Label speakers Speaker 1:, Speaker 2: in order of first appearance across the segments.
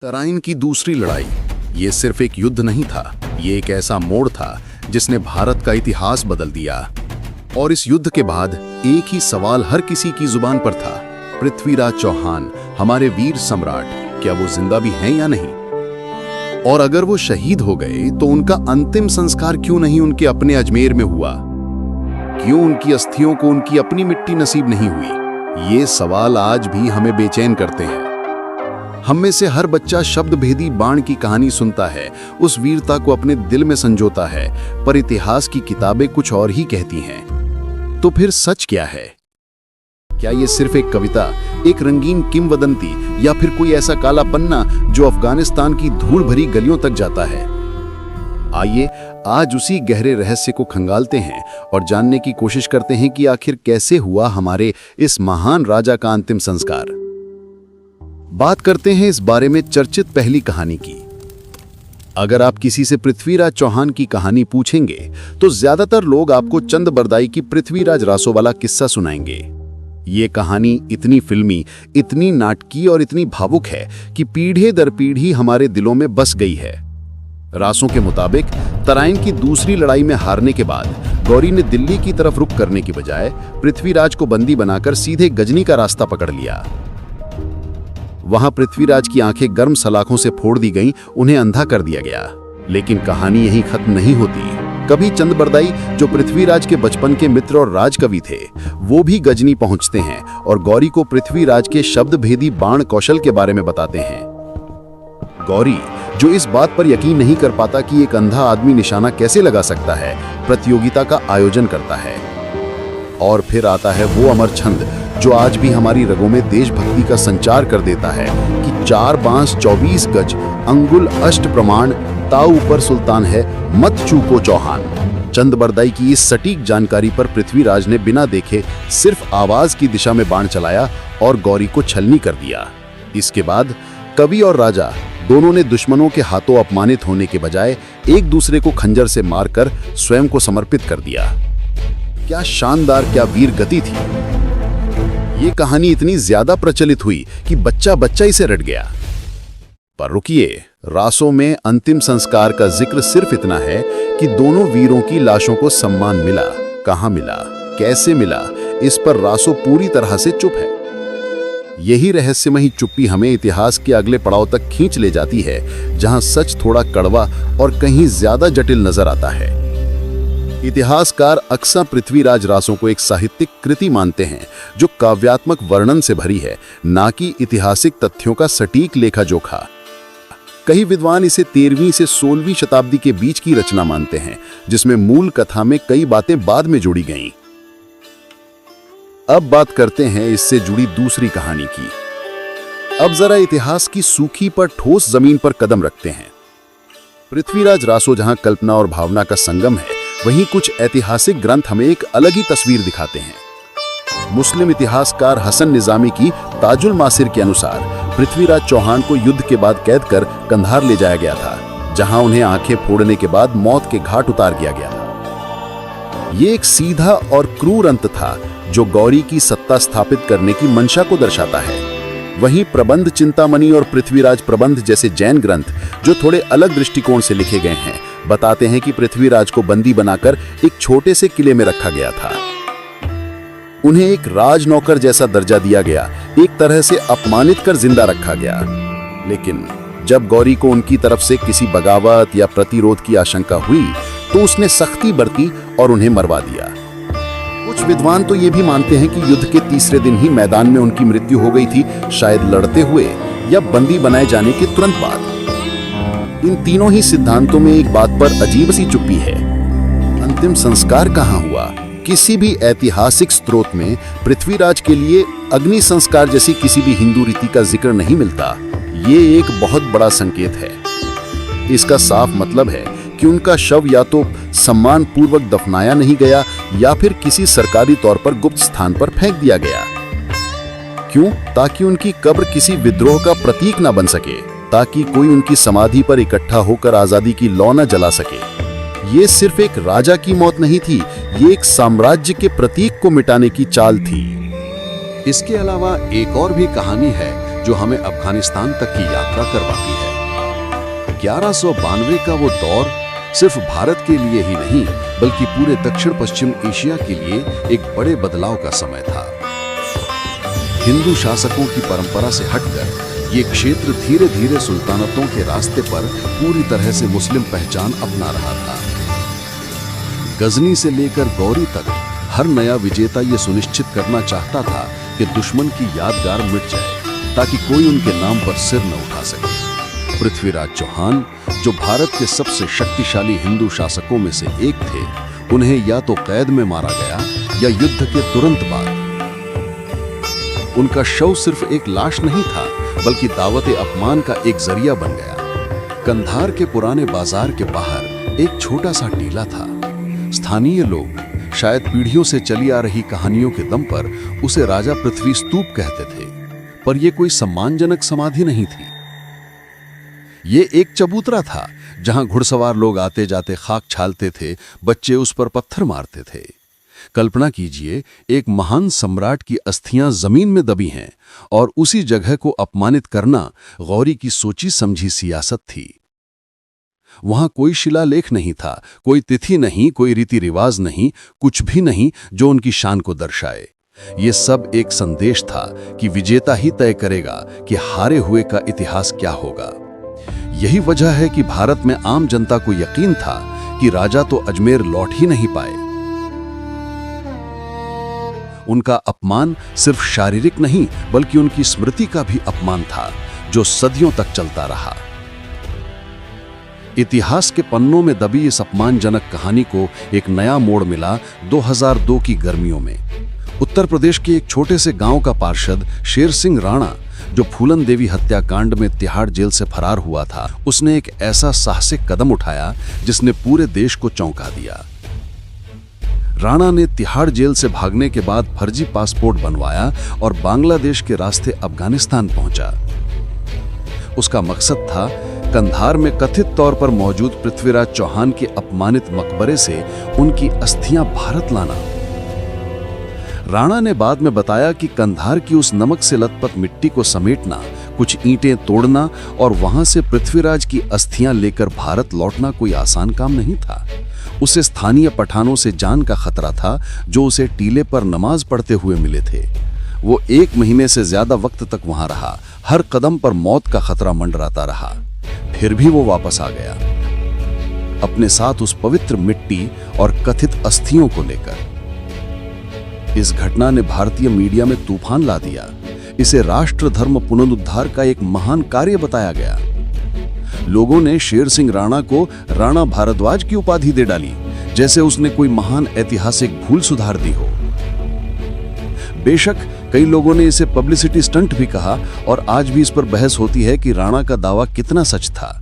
Speaker 1: तराइन की दूसरी लड़ाई ये सिर्फ एक युद्ध नहीं था, ये एक ऐसा मोड़ था जिसने भारत का इतिहास बदल दिया। और इस युद्ध के बाद एक ही सवाल हर किसी की जुबान पर था, पृथ्वीराज चौहान हमारे वीर सम्राट, क्या वो जिंदा भी हैं या नहीं? और अगर वो शहीद हो गए तो उनका अंतिम संस्कार क्यों नहीं उनके अपने अजमेर में हुआ? क्यों उनकी अस्थियों को उनकी अपनी मिट्टी नसीब नहीं हुई? ये सवाल आज भी हमें बेचैन करते हैं। हम में से हर बच्चा शब्द भेदी बाण की कहानी सुनता है, उस वीरता को अपने दिल में संजोता है, पर इतिहास की किताबें कुछ और ही कहती हैं। तो फिर सच क्या है? क्या ये सिर्फ एक कविता, एक रंगीन किंवदंती, या फिर कोई ऐसा काला पन्ना जो अफगानिस्तान की धूल भरी गलियों तक जाता है? आइए आज उसी गहरे रहस्य को खंगालते हैं और जानने की कोशिश करते हैं कि आखिर कैसे हुआ हमारे इस महान राजा का अंतिम संस्कार। बात करते हैं इस बारे में चर्चित पहली कहानी की। अगर आप किसी से पृथ्वीराज चौहान की कहानी पूछेंगे तो ज्यादातर लोग आपको चंद बरदाई की पृथ्वीराज रासो वाला किस्सा सुनाएंगे। ये कहानी इतनी फिल्मी, इतनी नाटकीय और इतनी भावुक है कि पीढ़ी दर पीढ़ी हमारे दिलों में बस गई है। रासों के मुताबिक तराइन की दूसरी लड़ाई में हारने के बाद गौरी ने दिल्ली की तरफ रुख करने की बजाय पृथ्वीराज को बंदी बनाकर सीधे गजनी का रास्ता पकड़ लिया। वहां पृथ्वीराज की आंखें गर्म सलाखों से फोड़ दी गईं, उन्हें अंधा कर दिया गया। लेकिन कहानी यहीं खत्म नहीं होती। कभी चंद बरदाई, जो पृथ्वीराज के बचपन के मित्र और राजकवि थे, वो भी गजनी पहुंचते हैं और गौरी को पृथ्वीराज के शब्द भेदी बाण कौशल के बारे में बताते हैं। गौरी, जो इस बात पर यकीन नहीं कर पाता कि एक अंधा आदमी निशाना कैसे लगा सकता है, प्रतियोगिता का आयोजन करता है। और फिर आता है वो अमर छंद जो आज भी हमारी रगों में देशभक्ति का संचार कर देता है कि 4 बांस 24 गज, अंगुल अष्ट प्रमाण, ताऊ ऊपर सुल्तान है, मत चूको चौहान। चंद बरदाई की इस सटीक जानकारी पर पृथ्वीराज ने बिना देखे सिर्फ आवाज की दिशा में बाण चलाया और गौरी को छलनी कर दिया। इसके बाद कवि और राजा दोनों ने दुश्मनों के हाथों अपमानित होने के बजाय एक दूसरे को खंजर से मारकर स्वयं को समर्पित कर दिया। क्या शानदार, क्या वीर गति थी! ये कहानी इतनी ज्यादा प्रचलित हुई कि बच्चा बच्चा इसे रट गया। पर रुकिए, रासों में अंतिम संस्कार का जिक्र सिर्फ इतना है कि दोनों वीरों की लाशों को सम्मान मिला। कहां मिला, कैसे मिला, इस पर रासो पूरी तरह से चुप है। यही रहस्यमयी चुप्पी हमें इतिहास के अगले पड़ाव तक खींच ले जाती है, जहां सच थोड़ा कड़वा और कहीं ज्यादा जटिल नजर आता है। इतिहासकार अक्सर पृथ्वीराज रासों को एक साहित्यिक कृति मानते हैं जो काव्यात्मक वर्णन से भरी है, ना कि ऐतिहासिक तथ्यों का सटीक लेखा जोखा। कई विद्वान इसे 13वीं से 16वीं शताब्दी के बीच की रचना मानते हैं, जिसमें मूल कथा में कई बातें बाद में जोड़ी गईं। अब बात करते हैं इससे जुड़ी दूसरी कहानी की। अब जरा इतिहास की सूखी पर ठोस जमीन पर कदम रखते हैं। पृथ्वीराज रासो जहां कल्पना और भावना का संगम है, वहीं कुछ ऐतिहासिक ग्रंथ हमें एक अलग ही तस्वीर दिखाते हैं। मुस्लिम इतिहासकार हसन निजामी की ताजुल मासिर के अनुसार पृथ्वीराज चौहान को युद्ध के बाद कैद कर कंधार ले जाया गया था, जहां उन्हें आंखें फोड़ने के बाद मौत के घाट उतार दिया गया था। ये एक सीधा और क्रूर अंत था जो गौरी की सत्ता स्थापित करने की मंशा को दर्शाता है। वहीं प्रबंध चिंतामणि और पृथ्वीराज प्रबंध जैसे जैन ग्रंथ, जो थोड़े अलग दृष्टिकोण से लिखे गए हैं, बताते हैं कि पृथ्वीराज को बंदी बनाकर एक छोटे से किले में रखा गया था। उन्हें एक राजनौकर जैसा दर्जा दिया गया, एक तरह से अपमानित कर जिंदा रखा गया। लेकिन जब गौरी को उनकी तरफ से किसी बगावत या प्रतिरोध की आशंका हुई तो उसने सख्ती बरती और उन्हें मरवा दिया। कुछ विद्वान तो ये भी मानते हैं कि युद्ध के तीसरे दिन ही मैदान में उनकी मृत्यु हो गई थी, शायद लड़ते हुए या बंदी बनाए जाने के तुरंत बाद। इन तीनों ही सिद्धांतों में एक बात पर अजीब सी चुप्पी है, अंतिम संस्कार कहां हुआ? किसी भी ऐतिहासिक स्रोत में पृथ्वीराज के लिए अग्नि संस्कार जैसी किसी भी हिंदू रीति का जिक्र नहीं मिलता। ये एक बहुत बड़ा संकेत है। इसका साफ मतलब है कि उनका शव या तो सम्मान पूर्वक दफनाया नहीं गया या फिर किसी सरकारी तौर पर गुप्त स्थान पर फेंक दिया गया। क्यों? ताकि उनकी कब्र किसी विद्रोह का प्रतीक न बन सके, ताकि कोई उनकी समाधि पर इकट्ठा होकर आजादी की लौ न जला सके। ये सिर्फ एक राजा की मौत नहीं थी, ये एक साम्राज्य के प्रतीक को मिटाने की चाल थी। इसके अलावा एक और भी कहानी है जो हमें अफगानिस्तान तक की यात्रा करवाती है। 1192 का वो दौर सिर्फ भारत के लिए ही नहीं बल्कि पूरे दक्षिण पश्चिम एशिया के लिए एक बड़े बदलाव का समय था। हिंदू शासकों की परंपरा से हटकर ये क्षेत्र धीरे धीरे सुल्तानतों के रास्ते पर पूरी तरह से मुस्लिम पहचान अपना रहा था। गजनी से लेकर गौरी तक हर नया विजेता ये सुनिश्चित करना चाहता था कि दुश्मन की यादगार मिट जाए ताकि कोई उनके नाम पर सिर न उठा सके। पृथ्वीराज चौहान, जो भारत के सबसे शक्तिशाली हिंदू शासकों में से एक थे, उन्हें या तो कैद में मारा गया या युद्ध के तुरंत बाद। उनका शव सिर्फ एक लाश नहीं था बल्कि दावते अपमान का एक जरिया बन गया। कंधार के पुराने बाजार के बाहर एक छोटा सा टीला था। स्थानीय लोग शायद पीढ़ियों से चली आ रही कहानियों के दम पर उसे राजा पृथ्वी स्तूप कहते थे, पर यह कोई सम्मानजनक समाधि नहीं थी। ये एक चबूतरा था जहां घुड़सवार लोग आते जाते खाक छालते थे, बच्चे उस पर पत्थर मारते थे। कल्पना कीजिए, एक महान सम्राट की अस्थियां जमीन में दबी हैं और उसी जगह को अपमानित करना गौरी की सोची समझी सियासत थी। वहां कोई शिलालेख नहीं था, कोई तिथि नहीं, कोई रीति रिवाज नहीं, कुछ भी नहीं जो उनकी शान को दर्शाए। ये सब एक संदेश था कि विजेता ही तय करेगा कि हारे हुए का इतिहास क्या होगा। यही वजह है कि भारत में आम जनता को यकीन था कि राजा तो अजमेर लौट ही नहीं पाए। उनका अपमान सिर्फ शारीरिक नहीं बल्कि उनकी स्मृति का भी अपमान था जो सदियों तक चलता रहा। इतिहास के पन्नों में दबी इस अपमानजनक कहानी को एक नया मोड़ मिला 2002 की गर्मियों में। उत्तर प्रदेश के एक छोटे से गांव का पार्षद शेर सिंह राणा, जो फूलन देवी हत्याकांड में तिहाड़ जेल से फरार हुआ था, उसने एक ऐसा साहसिक कदम उठाया जिसने पूरे देश को चौंका दिया। राणा ने तिहाड़ जेल से भागने के बाद फर्जी पासपोर्ट बनवाया और बांग्लादेश के रास्ते अफगानिस्तान पहुंचा। उसका मकसद था कंधार में कथित तौर पर मौजूद पृथ्वीराज चौहान के अपमानित मकबरे से उनकी अस्थियां भारत लाना। राणा ने बाद में बताया कि कंधार की उस नमक से लथपथ मिट्टी को समेटना, कुछ ईंटें तोड़ना और वहां से पृथ्वीराज की अस्थियां लेकर भारत लौटना कोई आसान काम नहीं था। उसे स्थानीय पठानों से जान का खतरा था जो उसे टीले पर नमाज पढ़ते हुए मिले थे। वो 1 महीने से ज्यादा वक्त तक वहां रहा, हर कदम पर मौत का खतरा मंडराता रहा। फिर भी वो वापस आ गया, अपने साथ उस पवित्र मिट्टी और कथित अस्थियों को लेकर। इस घटना ने भारतीय मीडिया में तूफान ला दिया। इसे राष्ट्र धर्म पुनरुद्धार का एक महान कार्य बताया गया। लोगों ने शेर सिंह राणा को राणा भारद्वाज की उपाधि दे डाली, जैसे उसने कोई महान ऐतिहासिक भूल सुधार दी हो। बेशक कई लोगों ने इसे पब्लिसिटी स्टंट भी कहा और आज भी इस पर बहस होती है कि राणा का दावा कितना सच था।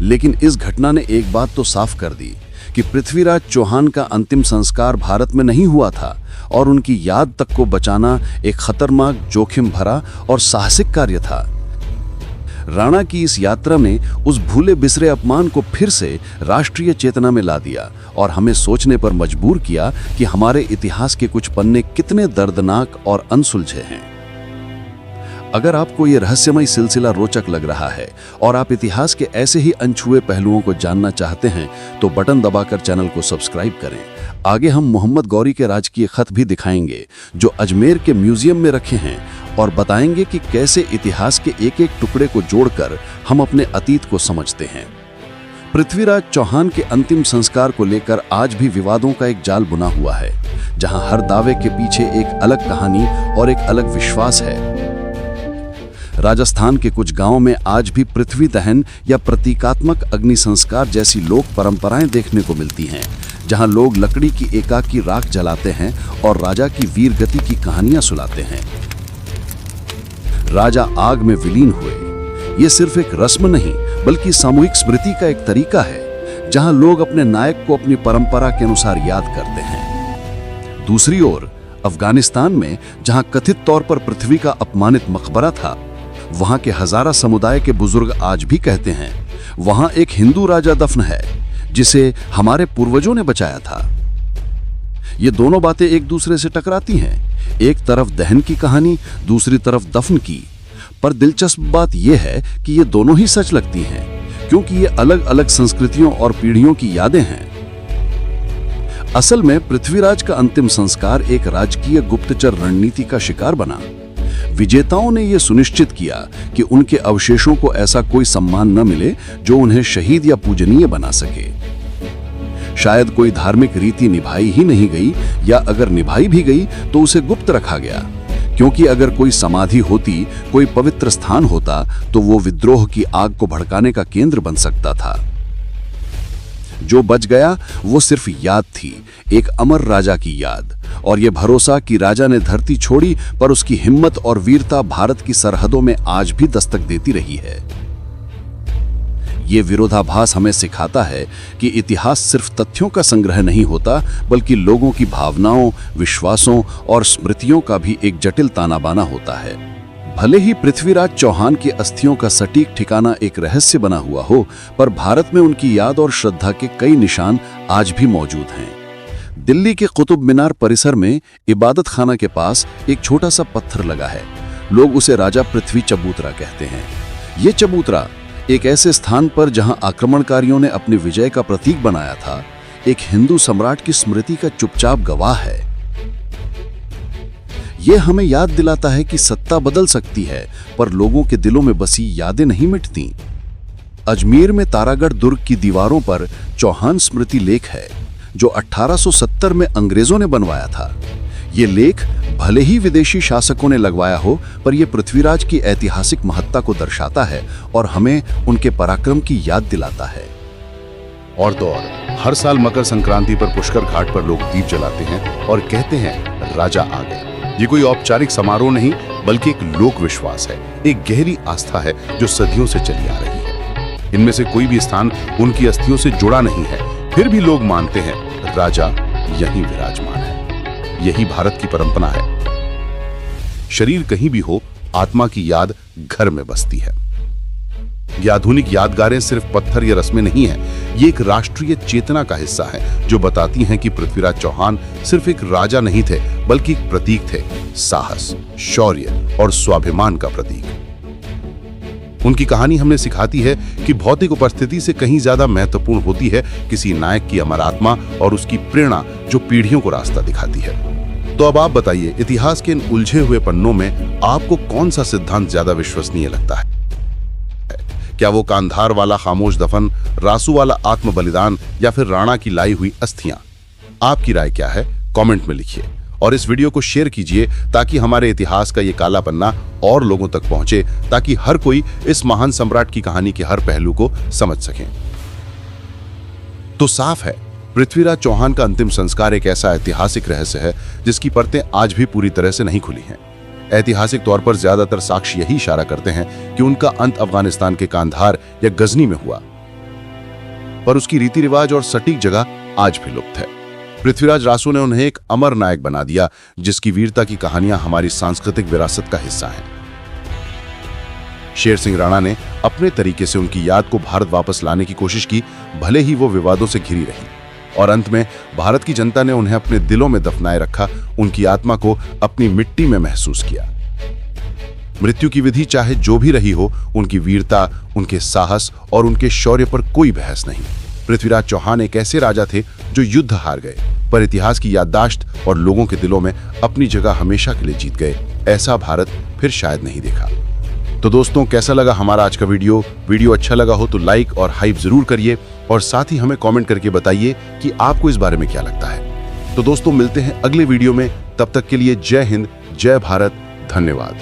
Speaker 1: लेकिन इस घटना ने एक बात तो साफ कर दी कि पृथ्वीराज चौहान का अंतिम संस्कार भारत में नहीं हुआ था और उनकी याद तक को बचाना एक खतरनाक, जोखिम भरा और साहसिक कार्य था। राणा की इस यात्रा ने उस भूले बिसरे अपमान को फिर से राष्ट्रीय चेतना में ला दिया और हमें सोचने पर मजबूर किया कि हमारे इतिहास के कुछ पन्ने कितने दर्दनाक और अनसुलझे हैं। अगर आपको यह रहस्यमय सिलसिला रोचक लग रहा है और आप इतिहास के ऐसे ही अनछुए पहलुओं को जानना चाहते हैं तो बटन दबाकर चैनल को सब्सक्राइब करें। आगे हम मोहम्मद गौरी के राजकीय खत भी दिखाएंगे जो अजमेर के म्यूजियम में रखे हैं और बताएंगे कि कैसे इतिहास के एक एक टुकड़े को जोड़कर हम अपने अतीत को समझते हैं। पृथ्वीराज चौहान के अंतिम संस्कार को लेकर आज भी विवादों का एक जाल बुना हुआ है, जहां हर दावे के पीछे एक अलग कहानी और एक अलग विश्वास है। राजस्थान के कुछ गांवों में आज भी पृथ्वी दहन या प्रतीकात्मक अग्नि संस्कार जैसी लोक परंपराएं देखने को मिलती हैं, जहां लोग लकड़ी की एकाकी राख जलाते हैं और राजा की वीर गति की कहानियां सुनाते हैं। राजा आग में विलीन हुए, ये सिर्फ एक रस्म नहीं बल्कि सामूहिक स्मृति का एक तरीका है, जहां लोग अपने नायक को अपनी परंपरा के अनुसार याद करते हैं। दूसरी ओर अफगानिस्तान में जहां कथित तौर पर पृथ्वी का अपमानित मकबरा था, वहां के हजारा समुदाय के बुजुर्ग आज भी कहते हैं वहां एक हिंदू राजा दफन है जिसे हमारे पूर्वजों ने बचाया था। ये दोनों बातें एक दूसरे से टकराती हैं। एक तरफ दहन की कहानी, दूसरी तरफ दफन की,
Speaker 2: पर दिलचस्प बात यह है कि ये दोनों ही सच लगती हैं, क्योंकि ये अलग अलग संस्कृतियों और पीढ़ियों की यादें हैं। असल में पृथ्वीराज का अंतिम संस्कार एक राजकीय गुप्तचर रणनीति का शिकार बना। विजेताओं ने यह सुनिश्चित किया कि उनके अवशेषों को ऐसा कोई सम्मान न मिले जो उन्हें शहीद या पूजनीय बना सके। शायद कोई धार्मिक रीति निभाई ही नहीं गई, या अगर निभाई भी गई तो उसे गुप्त रखा गया, क्योंकि अगर कोई समाधि होती, कोई पवित्र स्थान होता, तो वो विद्रोह की आग को भड़काने का केंद्र बन सकता था। जो बच गया वो सिर्फ याद थी, एक अमर राजा की याद, और ये भरोसा कि राजा ने धरती छोड़ी पर उसकी हिम्मत और वीरता भारत की सरहदों में आज भी दस्तक देती रही है। ये विरोधाभास हमें सिखाता है कि इतिहास सिर्फ तथ्यों का संग्रह नहीं होता, बल्कि लोगों की भावनाओं, विश्वासों और स्मृतियों का भी एक जटिल ताना बाना होता है। भले ही पृथ्वीराज चौहान की अस्थियों का सटीक ठिकाना एक रहस्य बना हुआ हो, पर भारत में उनकी याद और श्रद्धा के कई निशान आज भी मौजूद हैं। दिल्ली के कुतुब मीनार परिसर में इबादत खाना के पास एक छोटा सा पत्थर लगा है। लोग उसे राजा पृथ्वी चबूतरा कहते हैं। ये चबूतरा एक ऐसे स्थान पर जहां आक्रमणकारियों ने अपनी विजय का प्रतीक बनाया था, एक हिंदू सम्राट की स्मृति का चुपचाप गवाह है। यह हमें याद दिलाता है कि सत्ता बदल सकती है, पर लोगों के दिलों में बसी यादें नहीं मिटती। अजमेर में तारागढ़ दुर्ग की दीवारों पर चौहान स्मृति लेख है, जो 1870 में अंग्रेजों ने बनवाया था। ये लेख भले ही विदेशी शासकों ने लगवाया हो, पर यह पृथ्वीराज की ऐतिहासिक महत्ता को दर्शाता है और हमें उनके पराक्रम की याद दिलाता है।
Speaker 1: और तो और हर साल मकर संक्रांति पर पुष्कर घाट पर लोग दीप जलाते हैं और कहते हैं राजा आ गए। ये कोई औपचारिक समारोह नहीं, बल्कि एक लोक विश्वास है, एक गहरी आस्था है जो सदियों से चली आ रही है। इनमें से कोई भी स्थान उनकी अस्थियों से जुड़ा नहीं है, फिर भी लोग मानते हैं राजा यहीं विराजमान है। यही भारत की परंपरा है। शरीर कहीं भी हो, आत्मा की याद घर में बसती है। ये आधुनिक यादगारें सिर्फ पत्थर या रस्में नहीं है, ये एक राष्ट्रीय चेतना का हिस्सा है जो बताती हैं कि पृथ्वीराज चौहान सिर्फ एक राजा नहीं थे, बल्कि एक प्रतीक थे, साहस, शौर्य और स्वाभिमान का प्रतीक। उनकी कहानी हमें सिखाती है कि भौतिक उपस्थिति से कहीं ज्यादा महत्वपूर्ण होती है किसी नायक की अमर आत्मा और उसकी प्रेरणा जो पीढ़ियों को रास्ता दिखाती है। तो अब आप बताइए, इतिहास के इन उलझे हुए पन्नों में आपको कौन सा सिद्धांत ज्यादा विश्वसनीय लगता है? क्या वो कांधार वाला खामोश दफन, रासू वाला आत्म बलिदान, या फिर राणा की लाई हुई अस्थियां? आपकी राय क्या है? कमेंट में लिखिए और इस वीडियो को शेयर कीजिए ताकि हमारे इतिहास का ये काला पन्ना और लोगों तक पहुंचे, ताकि हर कोई इस महान सम्राट की कहानी के हर पहलू को समझ सके। तो साफ है, पृथ्वीराज चौहान का अंतिम संस्कार एक ऐसा ऐतिहासिक रहस्य है जिसकी परतें आज भी पूरी तरह से नहीं खुली हैं। ऐतिहासिक तौर पर ज्यादातर साक्ष्य यही इशारा करते हैं कि उनका अंत अफगानिस्तान के कांधार या गजनी में हुआ, पर उसकी रीति रिवाज और सटीक जगह आज भी लुप्त है। पृथ्वीराज रासू ने उन्हें एक अमर नायक बना दिया, जिसकी वीरता की कहानियां हमारी सांस्कृतिक विरासत का हिस्सा हैं। शेर सिंह राणा ने अपने तरीके से उनकी याद को भारत वापस लाने की कोशिश की, भले ही वो विवादों से घिरी रही, और अंत में भारत की जनता ने उन्हें अपने दिलों में दफनाए रखा, उनकी आत्मा को अपनी मिट्टी में महसूस किया। मृत्यु की विधि चाहे जो भी रही हो, उनकी वीरता, उनके साहस और उनके शौर्य पर कोई बहस नहीं। पृथ्वीराज चौहान एक ऐसे राजा थे जो युद्ध हार गए, पर इतिहास की याददाश्त और लोगों के दिलों में अपनी जगह हमेशा के लिए जीत गए। ऐसा भारत फिर शायद नहीं देखा। तो दोस्तों, कैसा लगा हमारा आज का वीडियो अच्छा लगा हो तो लाइक और हाइप जरूर करिए, और साथ ही हमें कमेंट करके बताइए कि आपको इस बारे में क्या लगता है। तो दोस्तों, मिलते हैं अगले वीडियो में। तब तक के लिए जय हिंद, जय भारत, धन्यवाद।